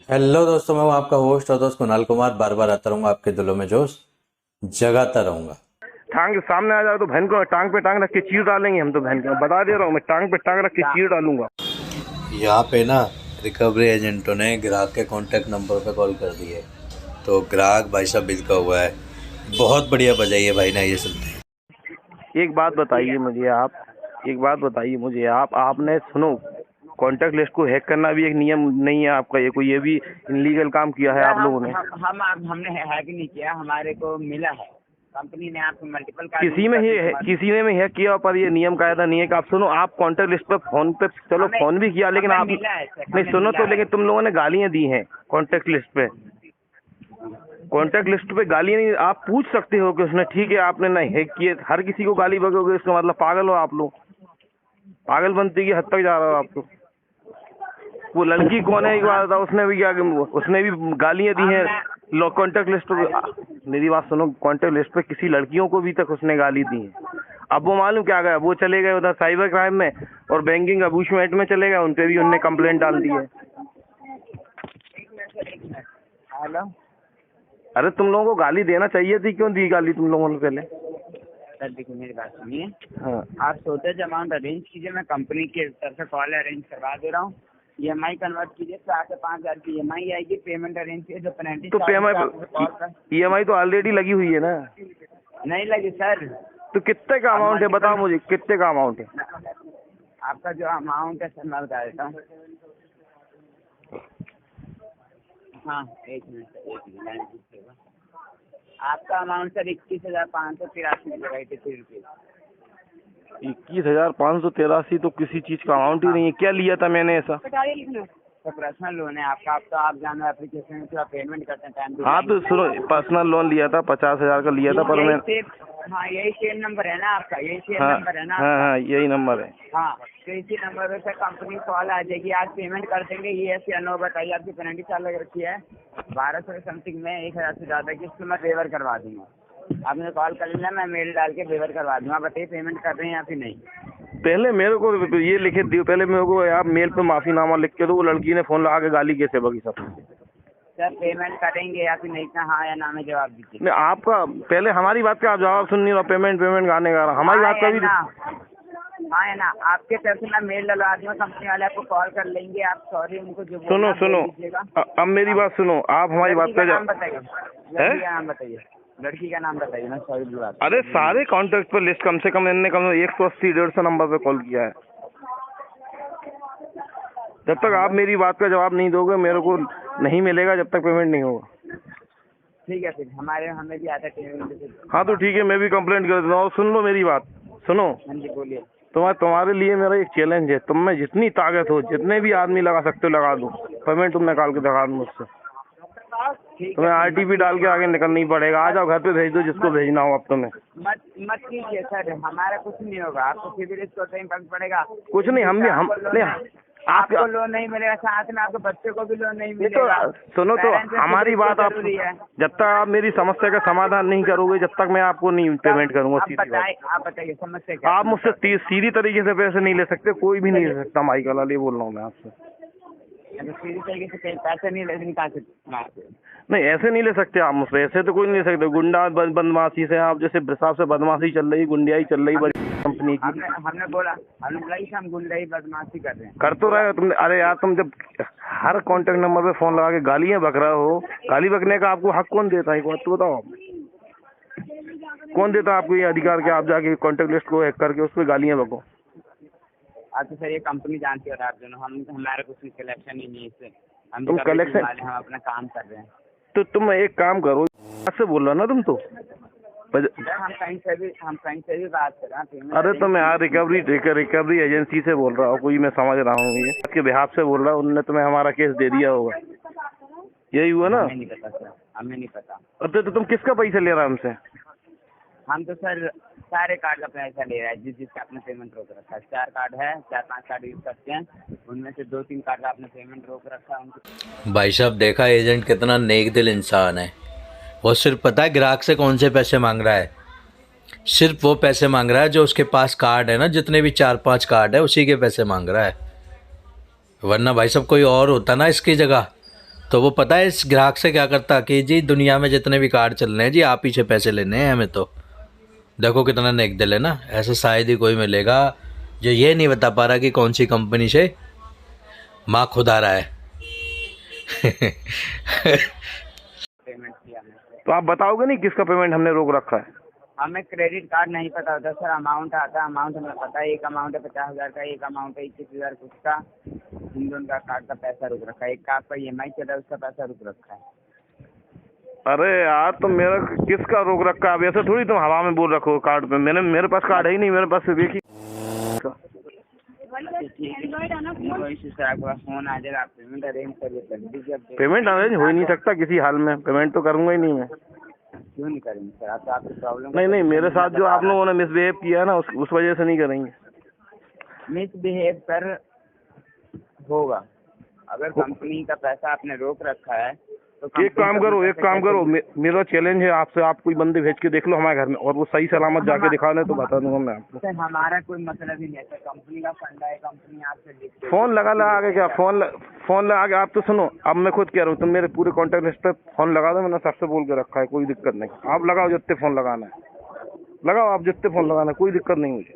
Hello दोस्तों, मैं हूं आपका होस्ट और दोस्त कुणाल कुमार। बार बार आता रहूंगा, आपके दिलों में जोश जगाता रहूंगा। टांग सामने आ जाओ तो बहन को टांग पे टांग रख के चीर डालेंगे हम तो। बहन को बता दे रहा हूँ मैं, टांग पे टांग रख के चीर डालूंगा। यहाँ पे ना रिकवरी एजेंटों ने ग्राहक के कॉन्टैक्ट नंबर पे कॉल कर दी है, तो ग्राहक भाई साहब बिल का हुआ है। बहुत बढ़िया बजाइए भाई ना, ये सुनते हैं। एक बात बताइए मुझे आप, एक बात बताइए मुझे आप, आपने सुनो, कॉन्टैक्ट लिस्ट को हैक करना भी एक नियम नहीं है आपका, ये भी इनलीगल काम किया है सर आप लोगों ने। हमने हैक नहीं किया, हमारे को मिला है। कंपनी ने आपको मल्टीपल कार्ड किसी में ही किसी ने भी हैक किया, पर ये नियम कायदा नहीं है कि आप सुनो, आप कॉन्टैक्ट लिस्ट पे फोन पे चलो फोन भी किया, लेकिन आप नहीं सुनो तो, लेकिन तुम लोगों ने गालियां दी हैं कॉन्टैक्ट लिस्ट पे। कॉन्टैक्ट लिस्ट पे गालियां नहीं, आप पूछ सकते हो कि उसने, ठीक है आपने नहीं हैक किए, हर किसी को गाली बकोगे इसका मतलब पागल हो आप लोग। पागलपंती की हद तक जा रहे हो आप तो। वो लड़की कौन है एक बात बताओ, उसने भी क्या, उसने भी गालियां दी हैं लोग कॉन्टैक्ट लिस्ट पे। मेरी बात सुनो, कॉन्टैक्ट लिस्ट पे किसी लड़कियों को भी तक उसने गाली दी है। अब वो मालूम क्या गया, वो चले गए उधर साइबर क्राइम में और बैंकिंग अबूशमेंट में चले गए, उन पे भी उनने कंप्लेंट डाल दी है। हेलो अरे तुम लोगों को गाली देना चाहिए थी, क्यों दी गाली तुम लोगों ने पहले? सर देखिए मेरी बात सुनिए। हाँ आप सोचे अमाउंट अरेंज कीजिए, मैं कंपनी के तरफ से कॉल अरेंज करवा दे रहा हूँ। EMI कन्वर्ट कीजिए, 4 से 5 हज़ार की EMI आएगी। पेमेंट अरेंज कीजिए, जो पेनल्टी तो EMI तो ऑलरेडी लगी हुई है ना। नहीं लगी सर। तो कितने का अमाउंट है बताओ मुझे, कितने का अमाउंट है? आपका जो अमाउंट है सर मैं बता देता हूँ। हाँ एक मिनट, आपका अमाउंट सर 21,583 रुपये। 21,583 तो किसी चीज का अमाउंट ही नहीं है। क्या लिया था मैंने ऐसा? तो पर्सनल लोन है आपका, आप तो आप जानो एप्लीकेशन में थोड़ा पेमेंट करते हैं टाइम। हाँ तो सुनो, पर्सनल लोन लिया था, 50,000 का लिया था, पर मैं हाँ यही सेम नंबर है ना आपका, यही सेम हाँ नंबर है ना हाँ आपका? हाँ यही नंबर है। हाँ तो इसी नंबर पे सर कंपनी कॉल आ जाएगी, आज पेमेंट कर देंगे। ये ऐसे या नो बताइए, आपकी पेनल्टी चार्ज लग रखी है 1200 समथिंग में, 1,000 से ज़्यादा की, उसको मैं वेवर करवा दूंगा। आपने कॉल कर लेना, मैं मेल डाल के वेवर करवा दूंगा। बताइए पेमेंट कर रहे हैं या फिर नहीं? पहले मेरे को ये लिखे दियो, पहले मेरे को आप मेल पे माफीनामा लिख के दो। वो लड़की ने फोन लगा के गाली कैसे बगी सब? सर पेमेंट करेंगे या फिर नहीं, इतना हाँ या ना में जवाब दीजिए। नहीं आपका पहले हमारी बात का आप जवाब सुन नहीं रहा, पेमेंट गाने गा रहा, हमारी बात का भी। हाँ है ना, आपके तरफ से मैं मेल डलवा दूंगा, कंपनी वाले आपको कॉल कर लेंगे। आप सॉरी उनको जो सुनो सुनो, अब मेरी बात सुनो, आप हमारी बात का नाम बताइए, लड़की का नाम बताइए, लड़की का नाम बताइए, मैं सॉरी बुलवा। अरे सारे कॉन्टैक्ट पर लिस्ट कम से कम 180 150 नंबर पे कॉल किया है। जब तक आप मेरी बात का जवाब नहीं दोगे मेरे को नहीं मिलेगा, जब तक पेमेंट नहीं होगा। ठीक है फिर हमें भी आता है। हाँ तो ठीक है, मैं भी कंप्लेंट कर देता हूँ। सुन लो मेरी बात, सुनो। हाँ जी बोलिए। तुम्हारे लिए मेरा एक चैलेंज है, तुम में जितनी ताकत हो, जितने भी आदमी लगा सकते हो लगा दो, पेमेंट तुम निकाल के दिखा दो मुझसे। तुम्हें RTP डाल के आगे निकलना ही पड़ेगा। आ जाओ घर पे भेज दो जिसको भेजना हो। अब तुम्हें मत कीजिए सर, हमारा कुछ नहीं होगा, आपको सिविल स्कोर पे इम्पैक्ट पड़ेगा कुछ नहीं। हम नहीं, आपको लोन नहीं मिलेगा, साथ में आपके बच्चे को भी लोन नहीं मिलेगा। तो सुनो तो हमारी बात, आप जब तक आप मेरी समस्या का समाधान नहीं करोगे, जब तक मैं आपको नहीं पेमेंट करूंगा। आप बताइए समस्या क्या? आप मुझसे सीधी तरीके से पैसे नहीं ले सकते, कोई भी नहीं ले सकता। माई का लाल ये बोल रहा हूँ मैं आपसे। सीधी तरीके से पैसे नहीं ले सकते? नहीं ऐसे नहीं ले सकते आप मुझसे, ऐसे तो कोई नहीं ले सकते। गुंडा बदमाशी से, आप जैसे हिसाब से बदमाशी चल रही, गुंडियाई चल रही बड़ी कंपनी की। हमने बोला कि हम गुंडाई बदमाशी कर रहे हैं। कर तो रहे हो तुमने। अरे यार तुम जब हर कॉन्टेक्ट नंबर पे फोन लगा के गालियां बक रहे हो, गाली बकने का आपको हक कौन देता है? एक बात तो बताओ, कौन देता है आपको ये अधिकार कि आप जाके कॉन्टेक्ट लिस्ट को हैक करके उस पर गालियां बको? आप तो सर ये कंपनी जानती हो, आप दोनों, हमारा कुछ कलेक्शन ही नहीं है इससे। तुम कलेक्शन, हम अपना काम कर रहे हैं। तो तुम एक काम करो, से बोल रहा ना तुम तो। हम कहीं से भी बात कर रहे हैं। अरे तो मैं यार रिकवरी एजेंसी से बोल रहा हूँ, कोई मैं समझ रहा हूँ, ये आपके बिहाफ से बोल रहा हूँ। उन्होंने तुम्हें हमारा केस दे दिया होगा, यही हुआ ना? हमें नहीं पता सर, हमें नहीं पता। अरे तो तुम किसका पैसा ले रहा है हमसे? हम तो सर सारे कार्ड का पैसा ले रहा है, जिसका आपने पेमेंट रोक रखा है। 4 कार्ड है, 4-5 कार्ड यूज करते हैं, उनमें से 2-3 कार्ड का आपने पेमेंट रोक रखा है। भाई साहब देखा, एजेंट कितना नेक दिल इंसान है। वो सिर्फ पता है ग्राहक से कौन से पैसे मांग रहा है? सिर्फ वो पैसे मांग रहा है जो उसके पास कार्ड है ना, जितने भी 4-5 कार्ड है उसी के पैसे मांग रहा है। वरना भाई साहब कोई और होता ना इसकी जगह, तो वो पता है इस ग्राहक से क्या करता कि जी दुनिया में जितने भी कार्ड चल रहे हैं जी आप ही से पैसे लेने हैं हमें, तो देखो कितना नेक दिल है ना। ऐसे शायद ही कोई मिलेगा जो ये नहीं बता पा रहा कि कौन सी कंपनी से माँ खुदा रहा है। पेमेंट किया हमने। तो आप बताओगे नहीं किसका पेमेंट हमने रोक रखा है? हमें क्रेडिट कार्ड नहीं पता होता सर, अमाउंट आता है, अमाउंट हमें पता है, एक अमाउंट है 50,000 का, एक अमाउंट है 21,000 कुछ का, इन दोनों का कार्ड का पैसा रुक रखा है, एक का आपका EMI चल रहा है उसका पैसा रुक रखा है। अरे यार तो मेरा किसका रोक रखा है? अब ऐसे थोड़ी तुम हवा में बोल रखो कार्ड पे, मेरे पास कार्ड है ही नहीं, मेरे पास सिर्फ एक ही। कोई इशू सर, आपके पास फोन आ जाएगा, आप पेमेंट अरेंज कर दीजिए। पेमेंट अरेंज हो ही नहीं सकता किसी हाल में, पेमेंट तो करूंगा ही नहीं मैं। क्यों नहीं करेंगे सर? आप तो आपकी प्रॉब्लम नहीं, मेरे साथ जो आप लोगों ने मिसबिहेव किया है ना उस वजह से नहीं करेंगे। मिसबिहेव सर होगा, अगर कंपनी का पैसा आपने रोक रखा है तो एक काम करो, मेरा चैलेंज है आपसे, आप कोई बंदे भेज के देख लो हमारे घर में, और वो सही सलामत जाके दिखा ले तो बता दूंगा मैं आपको। सर हमारा कोई मतलब ही नहीं है सर, कंपनी का फंडा है, कंपनी आपसे फोन लगा के क्या फोन लगा के, आप तो सुनो, अब मैं खुद कह रहा हूँ, तुम मेरे पूरे कॉन्टेक्ट लिस्ट पे फोन लगा दो, मैंने सबसे बोल के रखा है, कोई दिक्कत नहीं। आप लगाओ जितने फोन लगाना है, लगाओ आप जितने फोन लगाना है, कोई दिक्कत नहीं मुझे।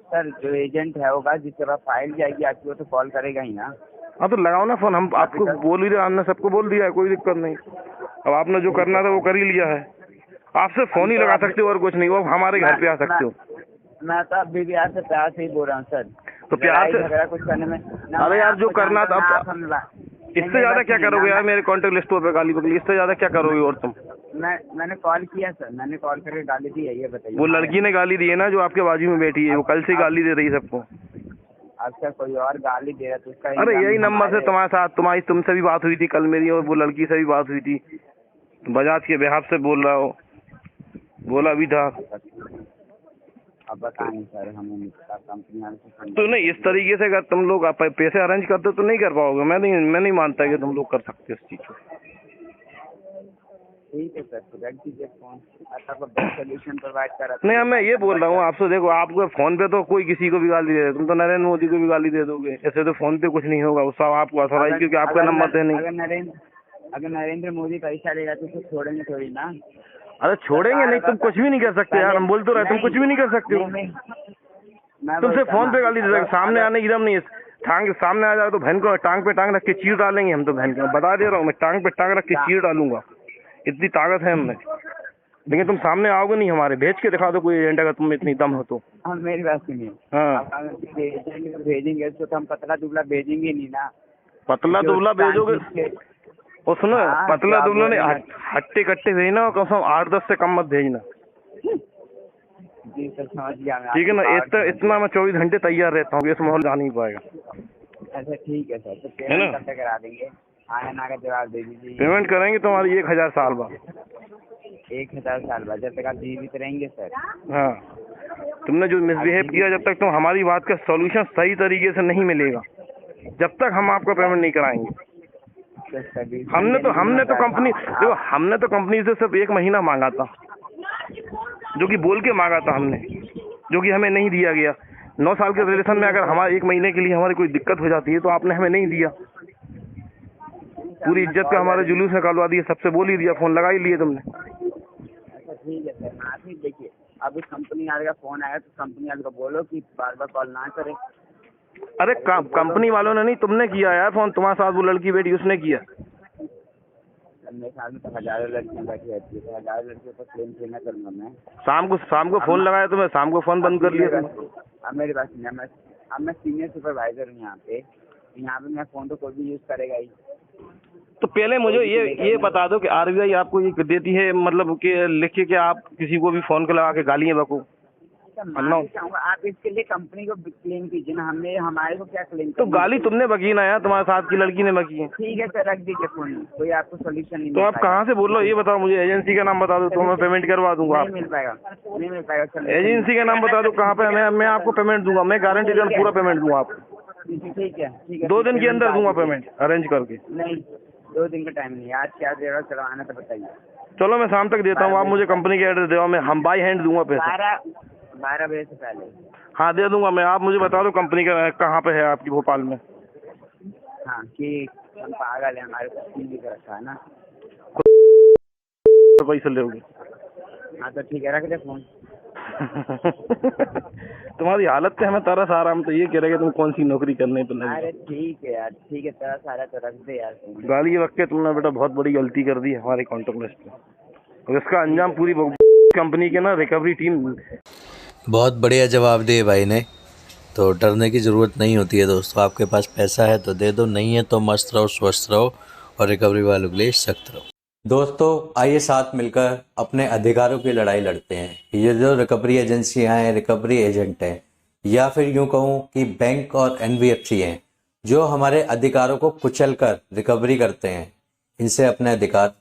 सर जो एजेंट है होगा जिसके पास फाइल जाएगी आपकी, वो तो कॉल करेगा ही ना। हाँ तो लगाओ ना फोन, हम आपको बोल ही रहे, हमने सबको बोल दिया है, कोई दिक्कत नहीं। अब आपने जो करना था वो कर ही लिया है, आपसे फोन ही लगा सकते हो और कुछ नहीं, वो हमारे घर पे आ सकते हो। मैं तो अभी भी आपसे प्यार से ही बोल रहा हूँ सर, तो प्यार से झगड़ा कुछ करने में। अरे यार जो करना था, इससे ज्यादा क्या करोगे यार? मेरे कॉन्टेक्ट लिस्ट पे गाली बकली, इससे ज्यादा क्या करोगे? और तुम मैंने कॉल किया सर, मैंने कॉल करके गाली दी है, ये बताइए। वो लड़की ने गाली दी है ना जो आपके बाजू में बैठी है, वो कल से गाली दे रही है सबको। अच्छा कोई और गाली दे रहा तो उसका अरे यही नंबर से तुम्हारे साथ तुमसे भी बात हुई थी कल मेरी, और वो लड़की से भी बात हुई थी, बजाज के बिहाफ से बोल रहा हो, बोला भी था। अब बताएं सर, हमें कंपनी तो नहीं, इस तरीके से अगर तुम लोग पैसे अरेंज करते तो नहीं कर पाओगे। मैं नहीं मानता कि तुम लोग कर सकते इस चीज को। ठीक है सर, तो रख दीजिए फोन, आपको बेस्ट सोल्यूशन प्रोवाइड करा। नहीं, मैं ये बोल रहा हूँ आपसे, देखो आपको फोन पे तो कोई किसी को भी गाली दे, तुम तो नरेंद्र मोदी को भी गाली दे दोगे, ऐसे तो फोन पे कुछ नहीं होगा, वो सब आपको अथॉराइज, क्योंकि आपका नंबर है नहीं। अगर नरेंद्र मोदी पैसा लेगा तो उसे छोड़ेंगे थोड़ी ना। अरे छोड़ेंगे नहीं, तुम कुछ भी नहीं कर सकते यार, हम बोल तो रहे तुम कुछ भी नहीं कर सकते हो। तुमसे फोन पे गाली दे सकते, सामने आने की दम नहीं है। टांग सामने आ जाए तो बहन को टांग पे टांग रख के चीर डालेंगे हम तो, बहन को बता दे रहा हूँ मैं, टांग पे टांग रख के चीर डालूंगा, इतनी ताकत है हमें। लेकिन तुम सामने आओगे नहीं हमारे, भेज के दिखा दो कोई एजेंट अगर तुम इतनी दम हो तो। हाँ मेरी बात सुनिए, हाँ भेजेंगे तो हम पतला दुबला भेजेंगे नहीं ना। पतला दुबला भेजोगे, और सुनो पतला दुबला नहीं, हट्टे कट्टे भेजना, कम से कम 8-10 से कम मत भेजना। जी सर समझ गया मैं, ठीक है ना? इतना मैं 24 घंटे तैयार रहता हूँ, इस माहौल जा नहीं पाएगा। अच्छा ठीक है सर, तो पेमेंट कब तक करा देंगे? आने ना का जवाब दे दीजिए। पेमेंट करेंगे तुम्हारी 1000 साल बाद। 1000 साल बाद? जब तक आप जीवित रहेंगे सर। हाँ, तुमने जो मिसबिहेव किया, जब तक तुम हमारी बात का सॉल्यूशन सही तरीके से नहीं मिलेगा, जब तक हम आपका पेमेंट नहीं कराएंगे। हमने तो कंपनी से सिर्फ 1 महीना मांगा था, जो कि बोल के मांगा था हमने, जो कि हमें नहीं दिया गया। 9 साल के रिलेशन में अगर हमारे 1 महीने के लिए हमारी कोई दिक्कत हो जाती है तो आपने हमें नहीं दिया, पूरी इज्जत का हमारे जुलूस निकालवा दिया, सबसे बोल ही दिया, फोन लगा ही लिए तुमने। अच्छा ठीक है सर, हाँ ठीक, देखिए अब इस कंपनी वाले का फोन आया तो कंपनी वाले को बोलो कि बार बार कॉल ना करे। अरे कंपनी वालों ने नहीं, तुमने किया यार फोन, तुम्हारे साथ वो लड़की बैठी उसने किया। मेरे साथ में तो हजारों लड़कियाँ बैठी रहती है, हजारों लड़कियों पर क्लेम करना करूँगा मैं। शाम को फोन लगाया तो मैं शाम को फोन बंद कर लिया। अब मेरी बात सुनिए, मैं सीनियर सुपरवाइजर हूँ यहाँ पे मैं फोन तो कोई भी यूज करेगा ही। तो पहले मुझे ये बता दो कि RBI आपको ये देती है, मतलब कि लिख के आप किसी को भी फोन को लगा के गालियाँ बको? आप इसके लिए कंपनी को क्लेम कीजिए ना, हमने हमारे को क्या क्लेम? तो गाली तुमने बकी ना यार, तुम्हारे साथ की लड़की ने बकी है। ठीक है सर, रख दीजिए फोन, कोई आपको सोल्यूशन नहीं। तो आप कहाँ से बोल रहे हो ये बताओ मुझे, एजेंसी का नाम बता दो तो मैं पेमेंट करवा दूंगा। नहीं मिल पाएगा। एजेंसी का नाम बता दो कहाँ पे, मैं आपको पेमेंट दूंगा, मैं गारंटी देकर पूरा पेमेंट दूंगा आपको। ठीक है 2 दिन के अंदर दूंगा पेमेंट अरेंज करके। नहीं 2 दिन का टाइम नहीं, आज क्या देगा चलवाना तो बताइए। चलो मैं शाम तक देता हूँ, आप मुझे कंपनी का एड्रेस दो, मैं हम बाई हैंड दूंगा पैसा। 12 बजे से पहले। हाँ दे दूंगा मैं, आप मुझे बता दो कंपनी का कहाँ पे है आपकी भोपाल में। हाँ कि हम पागल है, हमारे को सील भी कर रखा है ना। पैसे लोगे। हाँ तो ठीक है, रख दे फोन। तुम्हारी हालत पे हमें तरस आ रहा, हम तो ये कह रहे कि तुम कौन सी नौकरी करने पे लगे। अरे ठीक है यार, ठीक है, तेरा सारा तो रख दे यार फोन। गाली रख के तुमने बेटा बहुत बड़ी गलती कर दी हमारे कॉन्टेक्ट लिस्ट पे, और इसका अंजाम पूरी कंपनी के ना रिकवरी टीम। बहुत बढ़िया जवाब दिए भाई ने। तो डरने की ज़रूरत नहीं होती है दोस्तों, आपके पास पैसा है तो दे दो, नहीं है तो मस्त रहो, स्वस्थ रहो और रिकवरी वालों के लिए सख्त रहो। दोस्तों आइए साथ मिलकर अपने अधिकारों की लड़ाई लड़ते हैं। ये जो रिकवरी एजेंसियां हैं, रिकवरी एजेंट हैं, या फिर यूं कहूं कि बैंक और एनबीएफसी हैं, जो हमारे अधिकारों को कुचलकर रिकवरी करते हैं, इनसे अपने अधिकार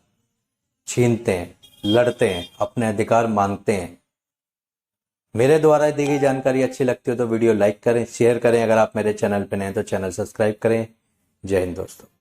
छीनते हैं, लड़ते हैं, अपने अधिकार मांगते हैं। मेरे द्वारा दी गई जानकारी अच्छी लगती हो तो वीडियो लाइक करें, शेयर करें। अगर आप मेरे चैनल पर नए हैं तो चैनल सब्सक्राइब करें। जय हिंद दोस्तों।